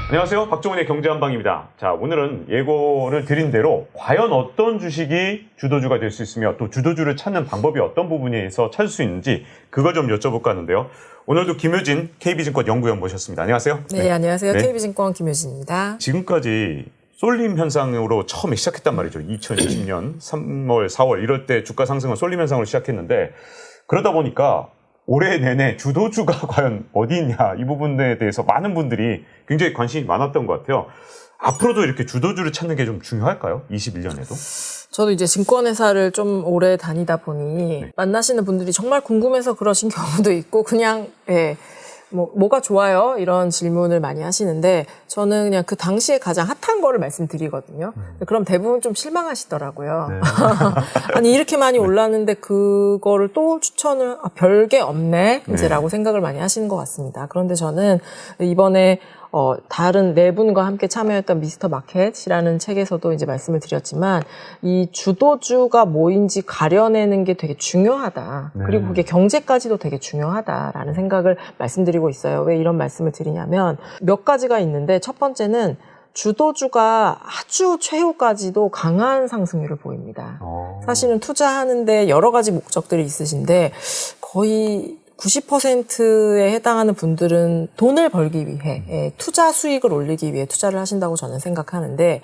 안녕하세요. 박종훈의 경제한방입니다. 자, 오늘은 예고를 드린 대로 과연 어떤 주식이 주도주가 될 수 있으며 또 주도주를 찾는 방법이 어떤 부분에서 찾을 수 있는지 그거 좀 여쭤볼까 하는데요. 오늘도 김효진 KB증권 연구원 모셨습니다. 안녕하세요. 네, 안녕하세요. KB증권 김효진입니다. 지금까지 쏠림 현상으로 처음에 시작했단 말이죠. 2020년 3월, 4월 이럴 때 주가 상승은 쏠림 현상으로 시작했는데 그러다 보니까 올해 내내 주도주가 과연 어디 있냐 이 부분에 대해서 많은 분들이 굉장히 관심이 많았던 것 같아요. 앞으로도 이렇게 주도주를 찾는 게 좀 중요할까요? 21년에도? 저도 이제 증권회사를 좀 오래 다니다 보니 만나시는 분들이 정말 궁금해서 그러신 경우도 있고 그냥 뭐가 좋아요? 이런 질문을 많이 하시는데 저는 그냥 그 당시에 가장 핫한 거를 말씀드리거든요. 그럼 대부분 좀 실망하시더라고요. 네. 아니 이렇게 많이 올랐는데 그거를 또 추천을 별게 없네 이제라고 생각을 많이 하시는 것 같습니다. 그런데 저는 이번에 다른 네 분과 함께 참여했던 미스터 마켓이라는 책에서도 이제 말씀을 드렸지만 이 주도주가 뭐인지 가려내는 게 되게 중요하다. 그리고 그게 경제까지도 되게 중요하다라는 생각을 말씀드리고 있어요. 왜 이런 말씀을 드리냐면 몇 가지가 있는데 첫 번째는 주도주가 아주 최후까지도 강한 상승률을 보입니다. 사실은 투자하는데 여러 가지 목적들이 있으신데 거의 90%에 해당하는 분들은 돈을 벌기 위해 투자 수익을 올리기 위해 투자를 하신다고 저는 생각하는데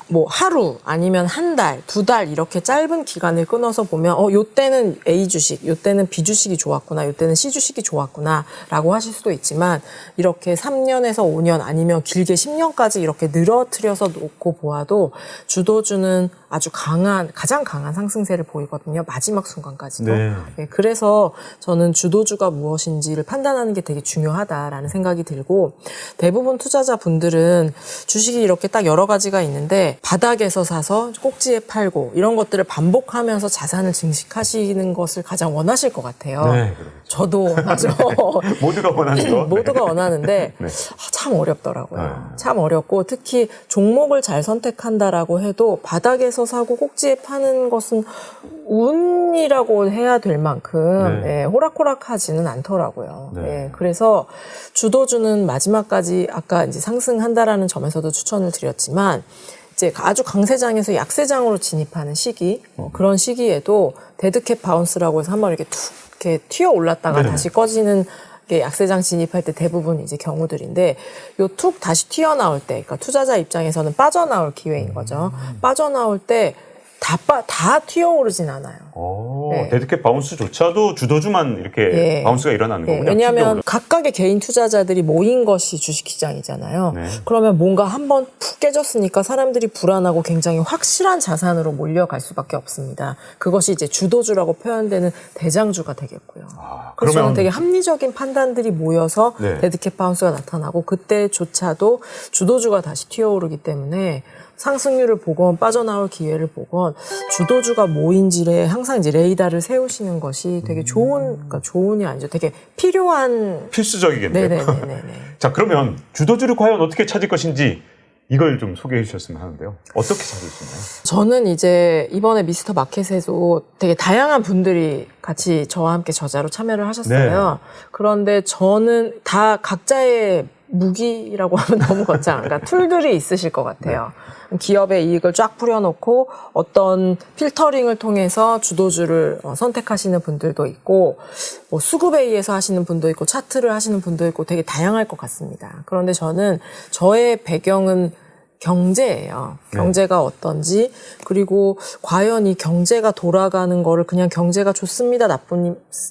뭐 하루 아니면 한 달, 두 달 이렇게 짧은 기간을 끊어서 보면 요때는 A 주식, 요때는 B 주식이 좋았구나, 요때는 C 주식이 좋았구나 라고 하실 수도 있지만 이렇게 3년에서 5년 아니면 길게 10년까지 이렇게 늘어뜨려서 놓고 보아도 주도주는 아주 가장 강한 상승세를 보이거든요. 마지막 순간까지도. 네, 그래서 저는 주도주가 무엇인지를 판단하는 게 되게 중요하다라는 생각이 들고 대부분 투자자분들은 주식이 이렇게 딱 여러 가지가 있는데 바닥에서 사서 꼭지에 팔고 이런 것들을 반복하면서 자산을 증식하시는 것을 가장 원하실 것 같아요. 네, 저도 맞아. 모두가 원하는 거. 모두가 원하는데 참 어렵더라고요. 참 어렵고 특히 종목을 잘 선택한다라고 해도 바닥에서 사고 꼭지에 파는 것은 운이라고 해야 될 만큼 호락호락하지는 않더라고요. 그래서 주도주는 마지막까지 아까 이제 상승한다라는 점에서도 추천을 드렸지만 이제 아주 강세장에서 약세장으로 진입하는 시기 그런 시기에도 데드캣 바운스라고 해서 한번 이렇게 툭 이렇게 튀어 올랐다가 다시 꺼지는 약세장 진입할 때 대부분 이제 경우들인데 요 툭 다시 튀어나올 때 그러니까 투자자 입장에서는 빠져나올 기회인 거죠. 빠져나올 때 다 튀어오르진 않아요. 데드캣 바운스조차도 주도주만 이렇게 바운스가 일어나는 거군요. 왜냐하면 각각의 개인 투자자들이 모인 것이 주식시장이잖아요. 그러면 뭔가 한번 푹 깨졌으니까 사람들이 불안하고 굉장히 확실한 자산으로 몰려갈 수밖에 없습니다. 그것이 이제 주도주라고 표현되는 대장주가 되겠고요. 그래서 저는 되게 합리적인 판단들이 모여서 데드캣 바운스가 나타나고 그때조차도 주도주가 다시 튀어오르기 때문에 상승률을 보건 빠져나올 기회를 보건 주도주가 뭐인지에 항상 이제 레이더를 세우시는 것이 되게 그러니까 좋은이 아니죠. 되게 필수적이겠네요. 네네네. 자, 그러면 주도주를 과연 어떻게 찾을 것인지 이걸 좀 소개해 주셨으면 하는데요. 어떻게 찾을 수 있나요? 저는 이제 이번에 미스터 마켓에도 되게 다양한 분들이 같이 저와 함께 저자로 참여를 하셨어요. 그런데 저는 다 각자의 무기라고 하면 너무 거창. 그러니까 툴들이 있으실 것 같아요. 기업의 이익을 쫙 뿌려놓고 어떤 필터링을 통해서 주도주를 선택하시는 분들도 있고 뭐 수급에 의해서 하시는 분도 있고 차트를 하시는 분도 있고 되게 다양할 것 같습니다. 그런데 저는 저의 배경은 경제예요. 경제가 어떤지 그리고 과연 이 경제가 돌아가는 거를 그냥 경제가 좋습니다,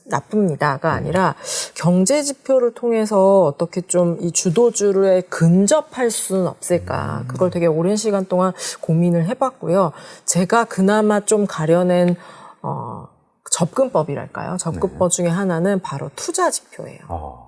나쁩니다가 아니라 경제 지표를 통해서 어떻게 좀 이 주도주에 근접할 수는 없을까. 그걸 되게 오랜 시간 동안 고민을 해봤고요. 제가 그나마 좀 가려낸 접근법이랄까요? 접근법 중에 하나는 바로 투자 지표예요.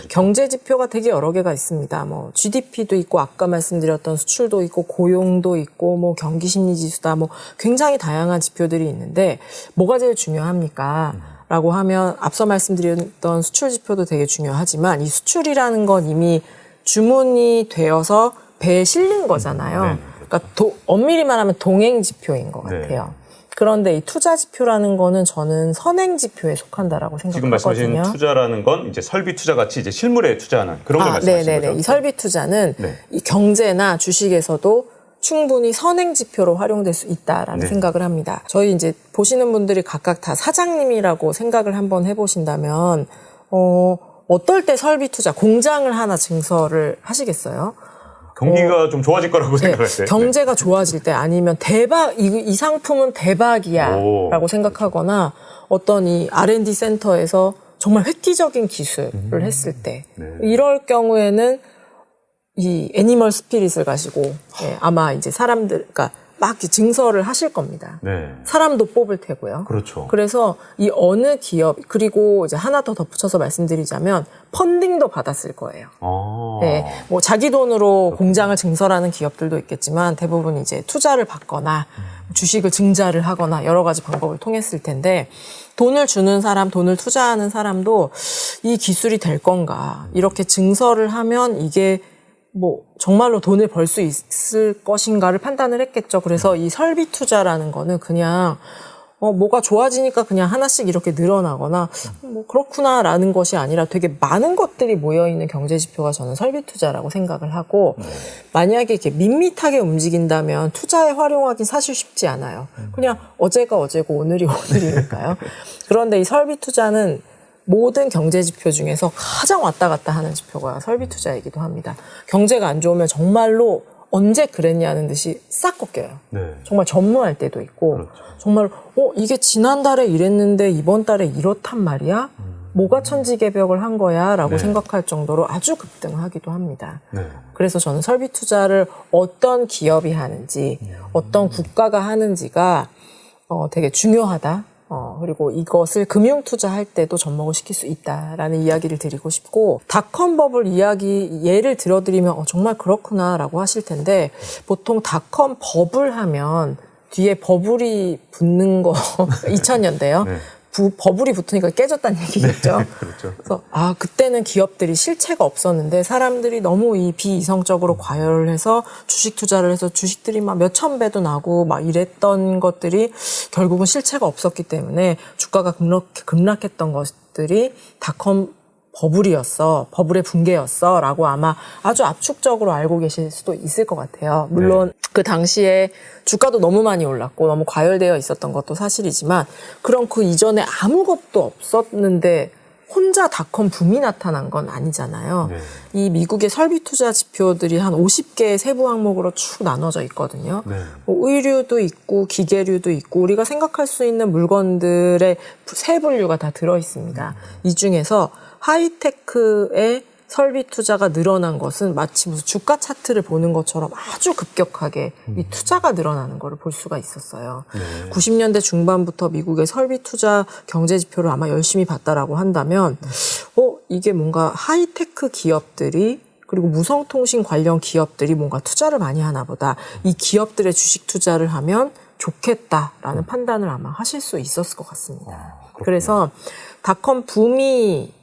경제 지표가 되게 여러 개가 있습니다. 뭐 GDP도 있고 아까 말씀드렸던 수출도 있고 고용도 있고 뭐 경기 심리 지수다 뭐 굉장히 다양한 지표들이 있는데 뭐가 제일 중요합니까? 라고 하면 앞서 말씀드렸던 수출 지표도 되게 중요하지만 이 수출이라는 건 이미 주문이 되어서 배에 실린 거잖아요. 그러니까 엄밀히 말하면 동행 지표인 것 같아요. 그런데 이 투자 지표라는 거는 저는 선행 지표에 속한다라고 생각하거든요. 지금 말씀하신 투자라는 건 이제 설비 투자 같이 이제 실물에 투자하는 그런 걸 말씀하시는 네네네. 거죠? 이 설비 투자는 네. 이 경제나 주식에서도 충분히 선행 지표로 활용될 수 있다라는 네. 생각을 합니다. 저희 이제 보시는 분들이 각각 다 사장님이라고 생각을 한번 해보신다면, 어떨 때 설비 투자, 공장을 하나 증설을 하시겠어요? 경기가 좀 좋아질 거라고 생각할 때. 경제가 좋아질 때 아니면 대박, 이 상품은 대박이야 오. 라고 생각하거나 어떤 이 R&D 센터에서 정말 획기적인 기술을 했을 때 네. 이럴 경우에는 이 애니멀 스피릿을 가지고 아마 이제 사람들, 그러니까 막 증설을 하실 겁니다. 네. 사람도 뽑을 테고요. 그렇죠. 그래서 이 어느 기업, 그리고 이제 하나 더 덧붙여서 말씀드리자면 펀딩도 받았을 거예요. 네, 뭐 자기 돈으로 공장을 증설하는 기업들도 있겠지만 대부분 이제 투자를 받거나 주식을 증자를 하거나 여러 가지 방법을 통했을 텐데 돈을 주는 사람, 돈을 투자하는 사람도 이 기술이 될 건가, 이렇게 증설을 하면 이게 뭐 정말로 돈을 벌 수 있을 것인가를 판단을 했겠죠. 그래서 이 설비 투자라는 거는 그냥 뭐가 좋아지니까 그냥 하나씩 이렇게 늘어나거나 뭐 그렇구나라는 것이 아니라 되게 많은 것들이 모여 있는 경제 지표가 저는 설비 투자라고 생각을 하고, 만약에 이렇게 밋밋하게 움직인다면 투자에 활용하긴 사실 쉽지 않아요. 그냥 어제가 어제고 오늘이 오늘이니까요. 그런데 이 설비 투자는 모든 경제 지표 중에서 가장 왔다 갔다 하는 지표가 설비 투자이기도 합니다. 경제가 안 좋으면 정말로 언제 그랬냐는 듯이 싹 꺾여요. 네. 정말 전무할 때도 있고, 그렇죠. 정말 이게 지난달에 이랬는데 이번 달에 이렇단 말이야? 뭐가 천지개벽을 한 거야? 라고 네. 생각할 정도로 아주 급등하기도 합니다. 네. 그래서 저는 설비 투자를 어떤 기업이 하는지, 어떤 국가가 하는지가 되게 중요하다. 그리고 이것을 금융 투자할 때도 접목을 시킬 수 있다라는 이야기를 드리고 싶고, 닷컴 버블 예를 들어드리면 정말 그렇구나라고 하실 텐데, 보통 닷컴 버블 하면 뒤에 버블이 붙는 거 2000년대요. 네. 버블이 붙으니까 깨졌다는 얘기겠죠. 네, 그렇죠. 그래서 그때는 기업들이 실체가 없었는데 사람들이 너무 이 비이성적으로 과열을 해서 주식 투자를 해서 주식들이 막 몇천 배도 나고 막 이랬던 것들이 결국은 실체가 없었기 때문에 주가가 급락했던 것들이 닷컴 버블이었어, 버블의 붕괴였어 라고 아마 아주 압축적으로 알고 계실 수도 있을 것 같아요. 물론 그 당시에 주가도 너무 많이 올랐고 너무 과열되어 있었던 것도 사실이지만, 그럼 그 이전에 아무것도 없었는데 혼자 닷컴 붐이 나타난 건 아니잖아요. 네. 이 미국의 설비 투자 지표들이 한 50개의 세부 항목으로 쭉 나눠져 있거든요. 네. 뭐 의류도 있고 기계류도 있고 우리가 생각할 수 있는 물건들의 세 분류가 다 들어 있습니다. 이 중에서 하이테크의 설비 투자가 늘어난 것은 마치 무슨 주가 차트를 보는 것처럼 아주 급격하게 이 투자가 늘어나는 것을 볼 수가 있었어요. 네. 90년대 중반부터 미국의 설비 투자 경제 지표를 아마 열심히 봤다라고 한다면, 이게 뭔가 하이테크 기업들이, 그리고 무성통신 관련 기업들이 뭔가 투자를 많이 하나 보다, 이 기업들의 주식 투자를 하면 좋겠다라는 판단을 아마 하실 수 있었을 것 같습니다. 그래서 닷컴 붐이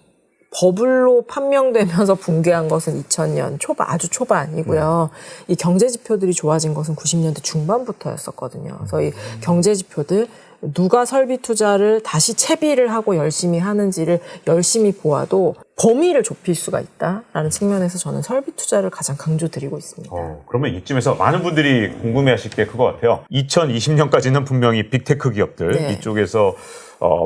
버블로 판명되면서 붕괴한 것은 2000년 아주 초반이고요. 이 경제 지표들이 좋아진 것은 90년대 중반부터였었거든요. 그래서 이 경제 지표들, 누가 설비 투자를 다시 채비를 하고 열심히 하는지를 열심히 보아도 범위를 좁힐 수가 있다라는 측면에서 저는 설비 투자를 가장 강조드리고 있습니다. 그러면 이쯤에서 많은 분들이 궁금해하실 게 그거 같아요. 2020년까지는 분명히 빅테크 기업들, 네. 이쪽에서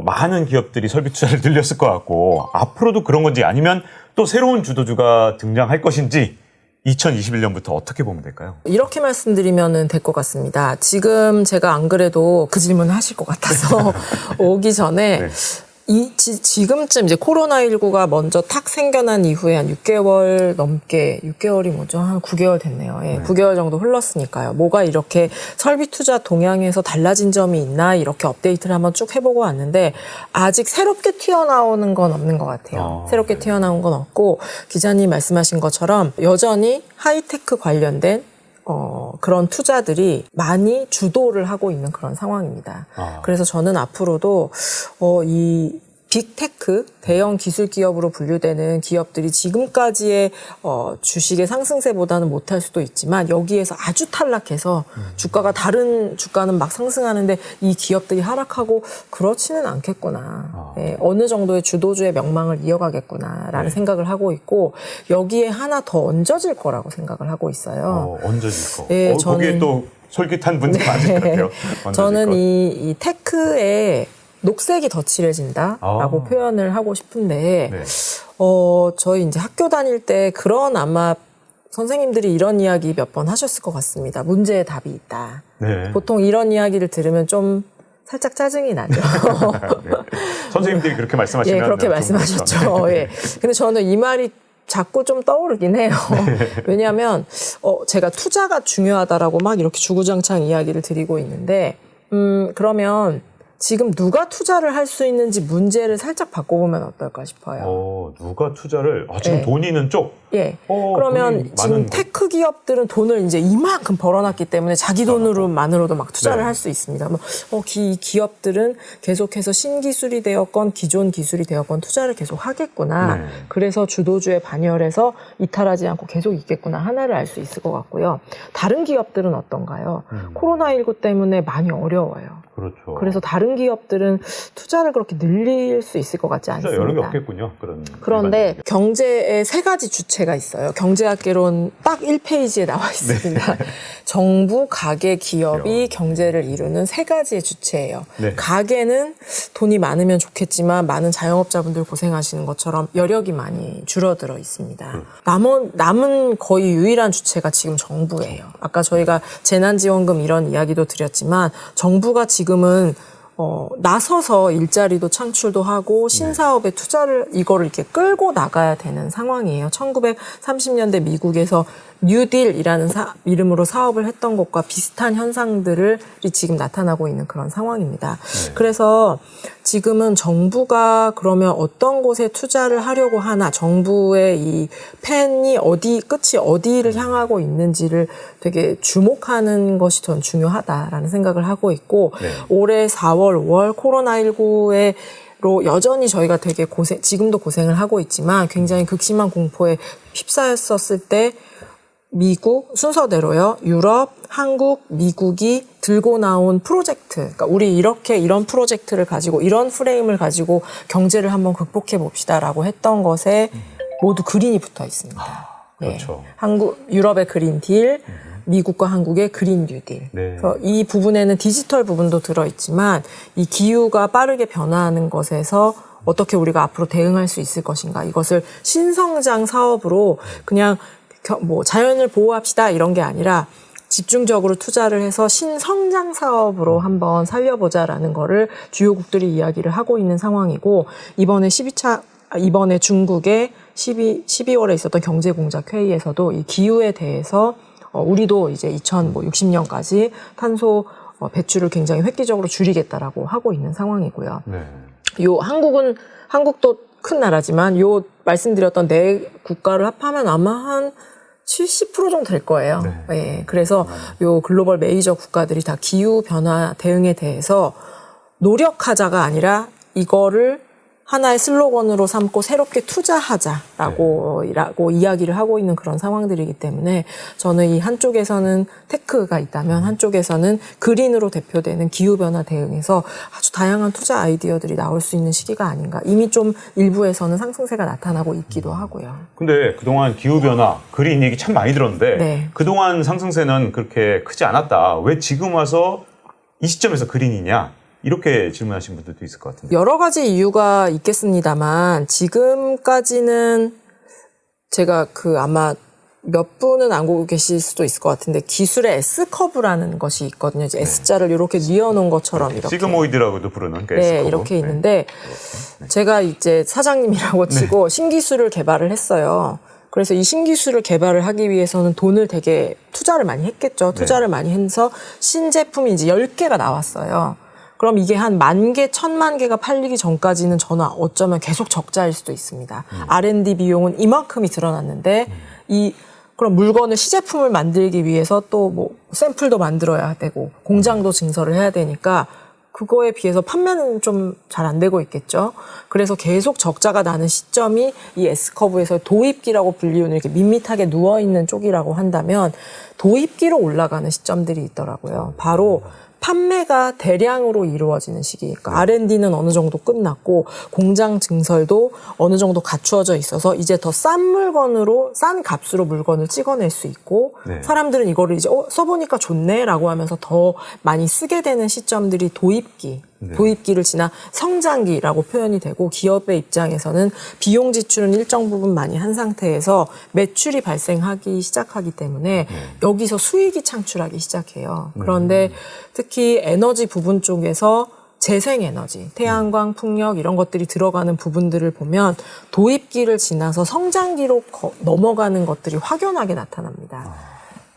많은 기업들이 설비 투자를 늘렸을 것 같고, 앞으로도 그런 건지 아니면 또 새로운 주도주가 등장할 것인지 2021년부터 어떻게 보면 될까요? 이렇게 말씀드리면 될 것 같습니다. 지금 제가 안 그래도 그 질문을 하실 것 같아서 오기 전에 네. 지금쯤 이제 코로나19가 먼저 탁 생겨난 이후에 한 6개월 넘게, 6개월이 뭐죠? 한 9개월 됐네요. 예, 9개월 정도 흘렀으니까요. 뭐가 이렇게 설비 투자 동향에서 달라진 점이 있나, 이렇게 업데이트를 한번 쭉 해보고 왔는데, 아직 새롭게 튀어나오는 건 없는 것 같아요. 새롭게 튀어나온 건 없고, 기자님 말씀하신 것처럼 여전히 하이테크 관련된 그런 투자들이 많이 주도를 하고 있는 그런 상황입니다. 그래서 저는 앞으로도 이 빅테크, 대형 기술 기업으로 분류되는 기업들이 지금까지의 주식의 상승세보다는 못할 수도 있지만 여기에서 아주 탈락해서 주가가 다른 주가는 막 상승하는데 이 기업들이 하락하고 그렇지는 않겠구나. 네, 어느 정도의 주도주의 명망을 이어가겠구나라는 생각을 하고 있고 여기에 하나 더 얹어질 거라고 생각을 하고 있어요. 얹어질 거. 네, 거기에 또 솔깃한 분들 많을 것 같아요. 저는 이 테크에 녹색이 더 칠해진다라고 표현을 하고 싶은데, 네. 저희 이제 학교 다닐 때 그런 아마 선생님들이 이런 이야기 몇 번 하셨을 것 같습니다. 문제의 답이 있다. 네. 보통 이런 이야기를 들으면 좀 살짝 짜증이 나죠. 네. 선생님들이 그렇게 말씀하시면 예, 그렇게 말씀하셨죠. 예. 근데 저는 이 말이 자꾸 좀 떠오르긴 해요. 왜냐하면 제가 투자가 중요하다라고 막 이렇게 주구장창 이야기를 드리고 있는데, 그러면 지금 누가 투자를 할 수 있는지 문제를 살짝 바꿔보면 어떨까 싶어요. 누가 투자를 지금 네. 돈 있는 쪽? 예. 그러면 지금 테크 기업들은 돈을 이제 이만큼 벌어놨기 때문에 자기 돈으로만으로도 막 투자를 네. 할 수 있습니다. 기업들은 계속해서 신기술이 되었건 기존 기술이 되었건 투자를 계속 하겠구나. 네. 그래서 주도주의 반열에서 이탈하지 않고 계속 있겠구나. 하나를 알 수 있을 것 같고요. 다른 기업들은 어떤가요? 코로나19 때문에 많이 어려워요. 그렇죠. 그래서 다른 기업들은 투자를 그렇게 늘릴 수 있을 것 같지 않습니다. 투자 여러 개 없겠군요. 그런데 경제에 세 가지 주체가 있어요. 경제학개론 딱 1페이지에 나와 있습니다. 네. 정부, 가계, 기업이 경제를 이루는 세 가지의 주체예요. 네. 가계는 돈이 많으면 좋겠지만 많은 자영업자분들 고생하시는 것처럼 여력이 많이 줄어들어 있습니다. 남은 거의 유일한 주체가 지금 정부예요. 아까 저희가 재난지원금 이런 이야기도 드렸지만 정부가 지금은 나서서 일자리도 창출도 하고 신사업에 투자를 이거를 이렇게 끌고 나가야 되는 상황이에요. 1930년대 미국에서 뉴딜이라는 이름으로 사업을 했던 것과 비슷한 현상들이 지금 나타나고 있는 그런 상황입니다. 그래서 지금은 정부가 그러면 어떤 곳에 투자를 하려고 하나, 정부의 이 펜이 끝이 어디를 향하고 있는지를 되게 주목하는 것이 전 중요하다라는 생각을 하고 있고, 올해 4월, 5월 코로나19에 로 여전히 저희가 되게 지금도 고생을 하고 있지만 굉장히 극심한 공포에 휩싸였었을 때 미국 순서대로요. 유럽, 한국, 미국이 들고 나온 프로젝트. 그러니까 우리 이런 프로젝트를 가지고 이런 프레임을 가지고 경제를 한번 극복해 봅시다라고 했던 것에 모두 그린이 붙어 있습니다. 그렇죠. 유럽의 그린 딜, 미국과 한국의 그린 뉴딜. 네. 그래서 이 부분에는 디지털 부분도 들어있지만 이 기후가 빠르게 변화하는 것에서 어떻게 우리가 앞으로 대응할 수 있을 것인가. 이것을 신성장 사업으로 그냥 자연을 보호합시다 이런 게 아니라 집중적으로 투자를 해서 신성장 사업으로 한번 살려보자라는 거를 주요국들이 이야기를 하고 있는 상황이고, 이번에 중국의 12월에 있었던 경제공작 회의에서도 이 기후에 대해서 우리도 이제 2060년까지 탄소 배출을 굉장히 획기적으로 줄이겠다라고 하고 있는 상황이고요. 네. 한국도 큰 나라지만 말씀드렸던 네 국가를 합하면 아마 한 70% 정도 될 거예요. 네. 예, 그래서 글로벌 메이저 국가들이 다 기후 변화 대응에 대해서 노력하자가 아니라 이거를 하나의 슬로건으로 삼고 새롭게 투자하자라고 이야기를 하고 있는 그런 상황들이기 때문에 저는 이 한쪽에서는 테크가 있다면 한쪽에서는 그린으로 대표되는 기후변화 대응에서 아주 다양한 투자 아이디어들이 나올 수 있는 시기가 아닌가. 이미 좀 일부에서는 상승세가 나타나고 있기도 하고요. 근데 그동안 기후변화, 그린 얘기 참 많이 들었는데 네. 그동안 상승세는 그렇게 크지 않았다. 왜 지금 와서 이 시점에서 그린이냐? 이렇게 질문하신 분들도 있을 것 같은데. 여러 가지 이유가 있겠습니다만 지금까지는 제가 아마 몇 분은 알고 계실 수도 있을 것 같은데 기술의 S커브라는 것이 있거든요. 이제 S자를 이렇게 뉘어놓은 것처럼 이렇게. 시그모이드라고도 부르는 그 네, S커브. 이렇게 있는데 제가 이제 사장님이라고 치고 신기술을 개발을 했어요. 그래서 이 신기술을 개발을 하기 위해서는 돈을 되게 투자를 많이 했겠죠. 투자를 많이 해서 신제품이 이제 10개가 나왔어요. 그럼 이게 한 10,000개, 1,000,000개가 팔리기 전까지는 저는 어쩌면 계속 적자일 수도 있습니다. R&D 비용은 이만큼이 드러났는데 그럼 물건을 시제품을 만들기 위해서 또 샘플도 만들어야 되고 공장도 증설을 해야 되니까 그거에 비해서 판매는 좀 잘 안 되고 있겠죠. 그래서 계속 적자가 나는 시점이 이 S커브에서 도입기라고 불리우는 이렇게 밋밋하게 누워있는 쪽이라고 한다면 도입기로 올라가는 시점들이 있더라고요. 바로 판매가 대량으로 이루어지는 시기. 그러니까 R&D는 어느 정도 끝났고 공장 증설도 어느 정도 갖추어져 있어서 이제 더 싼 물건으로 싼 값으로 물건을 찍어낼 수 있고 네. 사람들은 이거를 이제 써보니까 좋네라고 하면서 더 많이 쓰게 되는 시점들이 도입기. 네. 도입기를 지나 성장기라고 표현이 되고 기업의 입장에서는 비용 지출은 일정 부분 많이 한 상태에서 매출이 발생하기 시작하기 때문에 여기서 수익이 창출하기 시작해요. 그런데 특히 에너지 부분 쪽에서 재생에너지, 태양광, 풍력 이런 것들이 들어가는 부분들을 보면 도입기를 지나서 성장기로 넘어가는 것들이 확연하게 나타납니다.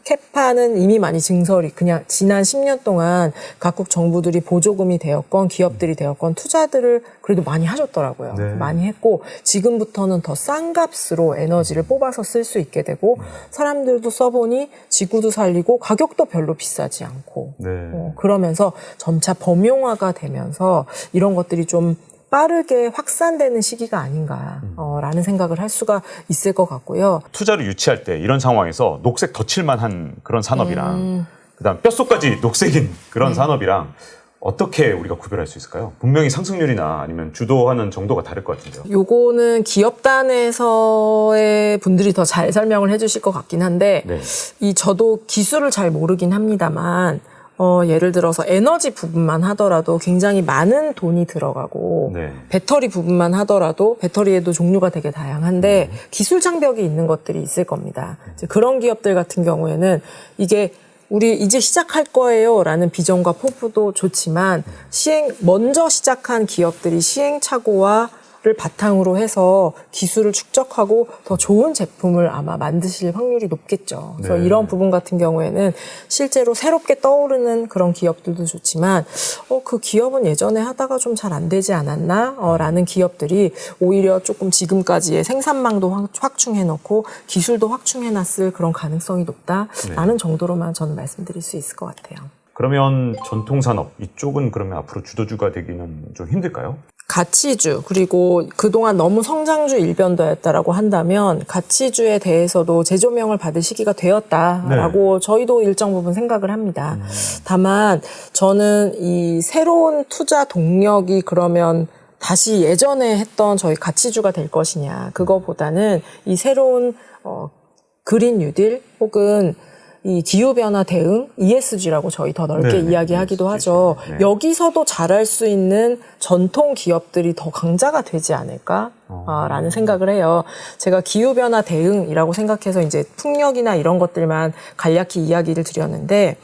캐파는 이미 많이 증설이 그냥 지난 10년 동안 각국 정부들이 보조금이 되었건 기업들이 되었건 투자들을 그래도 많이 하셨더라고요. 네. 많이 했고 지금부터는 더 싼 값으로 에너지를 뽑아서 쓸 수 있게 되고 사람들도 써보니 지구도 살리고 가격도 별로 비싸지 않고 네. 그러면서 점차 범용화가 되면서 이런 것들이 좀 빠르게 확산되는 시기가 아닌가라는 생각을 할 수가 있을 것 같고요. 투자를 유치할 때 이런 상황에서 녹색 덧칠만한 그런 산업이랑 그다음 뼛속까지 녹색인 그런 산업이랑 어떻게 우리가 구별할 수 있을까요? 분명히 상승률이나 아니면 주도하는 정도가 다를 것 같은데요. 요거는 기업단에서의 분들이 더 잘 설명을 해주실 것 같긴 한데 네. 저도 기술을 잘 모르긴 합니다만 예를 들어서 에너지 부분만 하더라도 굉장히 많은 돈이 들어가고 네. 배터리 부분만 하더라도 배터리에도 종류가 되게 다양한데 기술 장벽이 있는 것들이 있을 겁니다. 이제 그런 기업들 같은 경우에는 이게 우리 이제 시작할 거예요 라는 비전과 포부도 좋지만 먼저 시작한 기업들이 시행착오와 를 바탕으로 해서 기술을 축적하고 더 좋은 제품을 아마 만드실 확률이 높겠죠. 그래서 네. 이런 부분 같은 경우에는 실제로 새롭게 떠오르는 그런 기업들도 좋지만 그 기업은 예전에 하다가 좀 잘 안 되지 않았나? 라는 기업들이 오히려 조금 지금까지의 생산망도 확충해놓고 기술도 확충해놨을 그런 가능성이 높다라는 정도로만 저는 말씀드릴 수 있을 것 같아요. 그러면 전통산업 이쪽은 그러면 앞으로 주도주가 되기는 좀 힘들까요? 가치주 그리고 그동안 너무 성장주 일변도였다라고 한다면 가치주에 대해서도 재조명을 받을 시기가 되었다라고 저희도 일정 부분 생각을 합니다. 다만 저는 이 새로운 투자 동력이 그러면 다시 예전에 했던 저희 가치주가 될 것이냐 그거보다는 이 새로운 그린 뉴딜 혹은 이 기후변화 대응, ESG라고 저희 더 넓게 이야기하기도 하죠. 네. 여기서도 잘할 수 있는 전통 기업들이 더 강자가 되지 않을까라는 생각을 해요. 제가 기후변화 대응이라고 생각해서 이제 풍력이나 이런 것들만 간략히 이야기를 드렸는데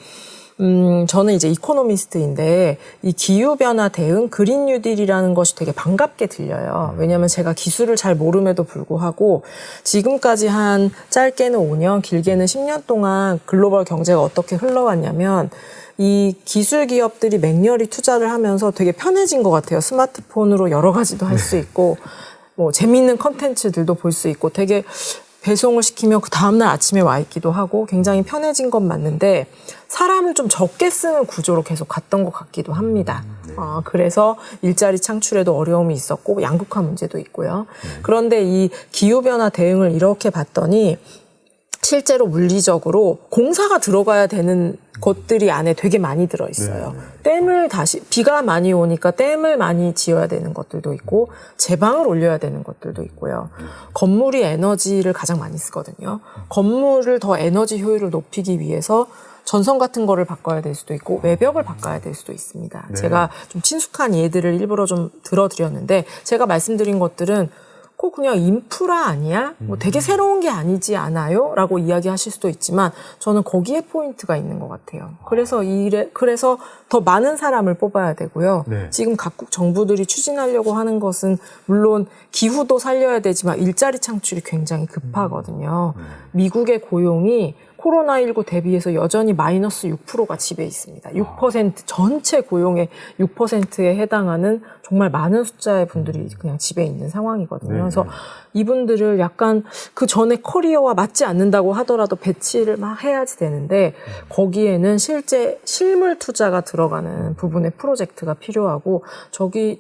저는 이제 이코노미스트인데 이 기후변화 대응 그린 뉴딜이라는 것이 되게 반갑게 들려요. 왜냐하면 제가 기술을 잘 모름에도 불구하고 지금까지 한 짧게는 5년, 길게는 10년 동안 글로벌 경제가 어떻게 흘러왔냐면 이 기술 기업들이 맹렬히 투자를 하면서 되게 편해진 것 같아요. 스마트폰으로 여러 가지도 할 수 있고 뭐 재미있는 컨텐츠들도 볼 수 있고 되게 배송을 시키면 그 다음날 아침에 와 있기도 하고 굉장히 편해진 건 맞는데 사람을 좀 적게 쓰는 구조로 계속 갔던 것 같기도 합니다. 그래서 일자리 창출에도 어려움이 있었고 양극화 문제도 있고요. 그런데 이 기후변화 대응을 이렇게 봤더니 실제로 물리적으로 공사가 들어가야 되는 것들이 안에 되게 많이 들어있어요. 비가 많이 오니까 댐을 많이 지어야 되는 것들도 있고 제방을 올려야 되는 것들도 있고요. 건물이 에너지를 가장 많이 쓰거든요. 건물을 더 에너지 효율을 높이기 위해서 전선 같은 거를 바꿔야 될 수도 있고 외벽을 바꿔야 될 수도 있습니다. 네. 제가 좀 친숙한 예들을 일부러 좀 들어드렸는데 제가 말씀드린 것들은 꼭 그냥 인프라 아니야? 뭐 되게 새로운 게 아니지 않아요? 라고 이야기하실 수도 있지만 저는 거기에 포인트가 있는 것 같아요. 그래서 더 많은 사람을 뽑아야 되고요. 네. 지금 각국 정부들이 추진하려고 하는 것은 물론 기후도 살려야 되지만 일자리 창출이 굉장히 급하거든요. 미국의 고용이 코로나19 대비해서 여전히 마이너스 6%가 집에 있습니다. 6% 전체 고용의 6%에 해당하는 정말 많은 숫자의 분들이 그냥 집에 있는 상황이거든요. 네. 그래서 이분들을 약간 그 전에 커리어와 맞지 않는다고 하더라도 배치를 막 해야지 되는데 거기에는 실제 실물 투자가 들어가는 부분의 프로젝트가 필요하고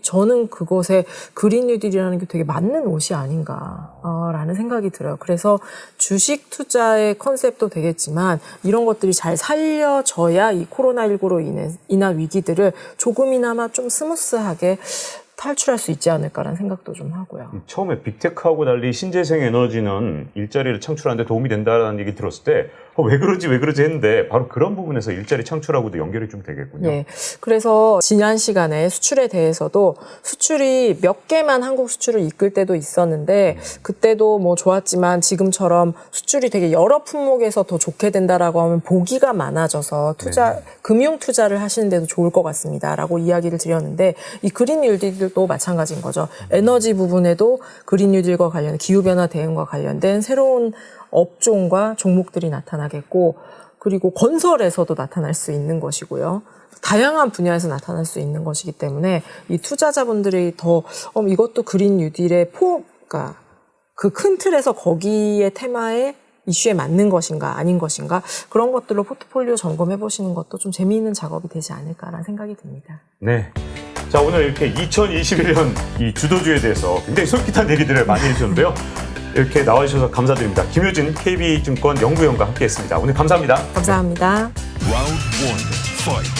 저는 그것에 그린 뉴딜이라는 게 되게 맞는 옷이 아닌가라는 생각이 들어요. 그래서 주식 투자의 컨셉도 되겠지만 이런 것들이 잘 살려져야 이 코로나19로 인한 위기들을 조금이나마 좀 스무스하게 탈출할 수 있지 않을까라는 생각도 좀 하고요. 처음에 빅테크하고 달리 신재생 에너지는 일자리를 창출하는 데 도움이 된다는 얘기 들었을 때 왜 그러지 했는데 바로 그런 부분에서 일자리 창출하고도 연결이 좀 되겠군요. 네. 그래서 지난 시간에 수출에 대해서도 수출이 몇 개만 한국 수출을 이끌 때도 있었는데 그때도 뭐 좋았지만 지금처럼 수출이 되게 여러 품목에서 더 좋게 된다라고 하면 보기가 많아져서 금융 투자를 하시는 데도 좋을 것 같습니다라고 이야기를 드렸는데 이 그린 뉴딜도 마찬가지인 거죠. 에너지 부분에도 그린 뉴딜과 관련 기후변화 대응과 관련된 새로운 업종과 종목들이 나타나겠고 그리고 건설에서도 나타날 수 있는 것이고요. 다양한 분야에서 나타날 수 있는 것이기 때문에 이 투자자분들이 더 이것도 그린 뉴딜의 그러니까 그 큰 틀에서 거기에 테마에 이슈에 맞는 것인가 아닌 것인가 그런 것들로 포트폴리오 점검해 보시는 것도 좀 재미있는 작업이 되지 않을까라는 생각이 듭니다. 네. 자, 오늘 이렇게 2021년 이 주도주에 대해서 굉장히 솔깃한 얘기들을 많이 해주셨는데요. 이렇게 나와주셔서 감사드립니다. 김효진 KB증권 연구위원과 함께했습니다. 오늘 감사합니다. 감사합니다. Round 1, fight.